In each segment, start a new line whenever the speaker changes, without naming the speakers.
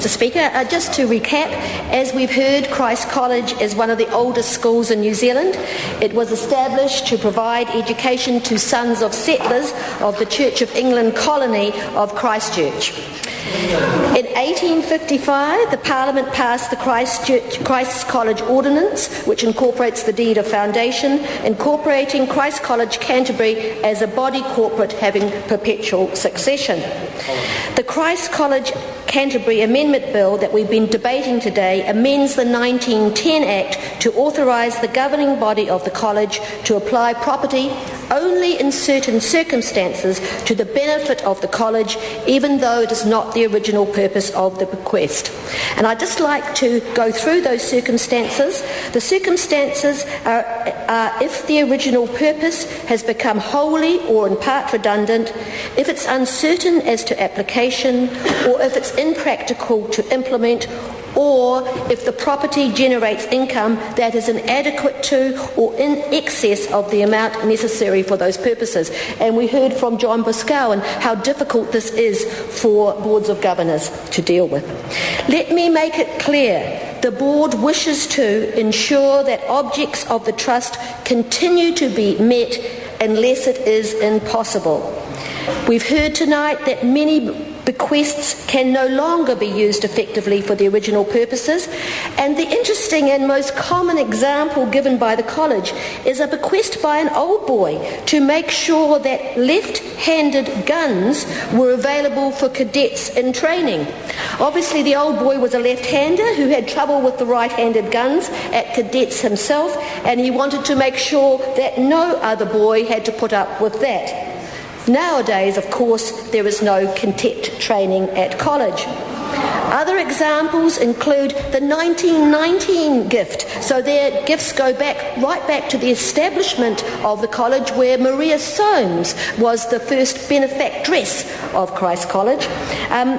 Mr. Speaker, just to recap, as we've heard, Christ College is one of the oldest schools in New Zealand. It was established to provide education to sons of settlers of the Church of England colony of Christchurch. In 1855, the Parliament passed the Christ College Ordinance, which incorporates the deed of foundation, incorporating Christ College Canterbury as a body corporate having perpetual succession. The Christ College Canterbury Amendment Bill that we've been debating today amends the 1910 Act to authorise the governing body of the college to apply property only in certain circumstances to the benefit of the college, even though it is not the original purpose of the bequest. And I'd just like to go through those circumstances. The circumstances are if the original purpose has become wholly or in part redundant, if it's uncertain as to application, or if it's impractical to implement, or if the property generates income that is inadequate to or in excess of the amount necessary for those purposes. And we heard from John Boscawen how difficult this is for boards of governors to deal with. Let me make it clear. The board wishes to ensure that objects of the trust continue to be met unless it is impossible. We've heard tonight that many bequests can no longer be used effectively for the original purposes, and the interesting and most common example given by the college is a bequest by an old boy to make sure that left-handed guns were available for cadets in training. Obviously the old boy was a left-hander who had trouble with the right-handed guns at cadets himself, and he wanted to make sure that no other boy had to put up with that. Nowadays, of course, there is no cadet training at college. Other examples include the 1919 gift. So their gifts go right back to the establishment of the college, where Maria Soames was the first benefactress of Christ College.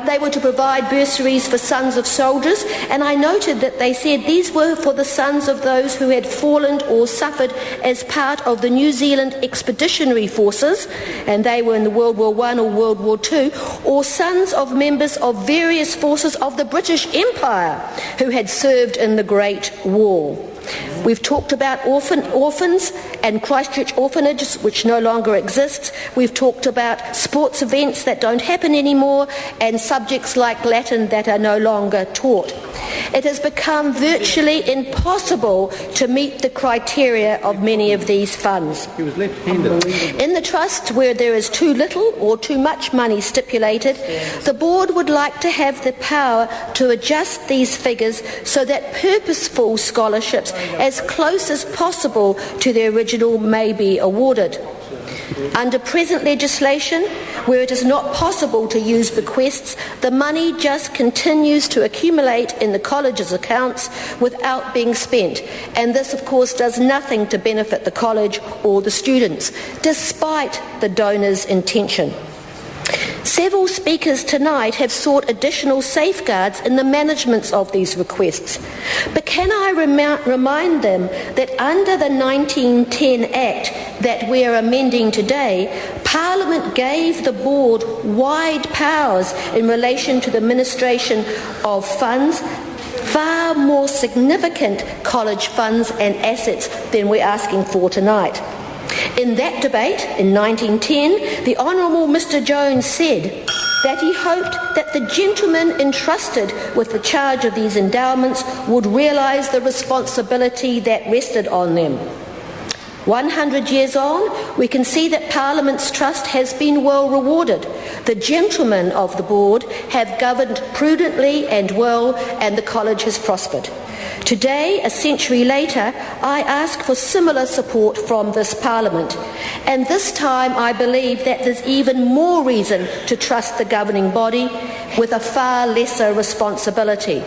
They were to provide bursaries for sons of soldiers, and I noted that they said these were for the sons of those who had fallen or suffered as part of the New Zealand Expeditionary Forces, and they were in the World War I or World War II, or sons of members of various forces of the British Empire who had served in the Great War. We've talked about orphans and Christchurch orphanages, which no longer exist. We've talked about sports events that don't happen anymore, and subjects like Latin that are no longer taught. It has become virtually impossible to meet the criteria of many of these funds.
He was left-handed.
In the trust, where there is too little or too much money stipulated, the board would like to have the power to adjust these figures so that purposeful scholarships as close as possible to the original may be awarded. Under present legislation, where it is not possible to use bequests, the money just continues to accumulate in the college's accounts without being spent, and this of course does nothing to benefit the college or the students, despite the donor's intention. Several speakers tonight have sought additional safeguards in the management of these requests. But can I remind them that under the 1910 Act that we are amending today, Parliament gave the board wide powers in relation to the administration of funds, far more significant college funds and assets than we're asking for tonight. In that debate in 1910, the Honourable Mr Jones said that he hoped that the gentlemen entrusted with the charge of these endowments would realise the responsibility that rested on them. 100 years on, we can see that Parliament's trust has been well rewarded. The gentlemen of the board have governed prudently and well, and the college has prospered. Today, a century later, I ask for similar support from this Parliament, and this time I believe that there's even more reason to trust the governing body with a far lesser responsibility.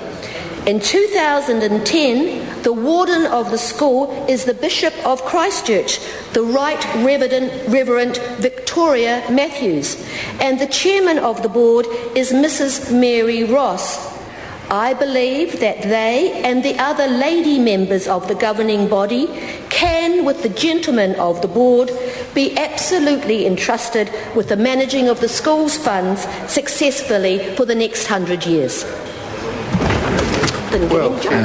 In 2010, the warden of the school is the Bishop of Christchurch, the Right Reverend Victoria Matthews, and the chairman of the board is Mrs Mary Ross. I believe that they and the other lady members of the governing body can, with the gentlemen of the board, be absolutely entrusted with the managing of the school's funds successfully for the next 100 years. didn't get any job.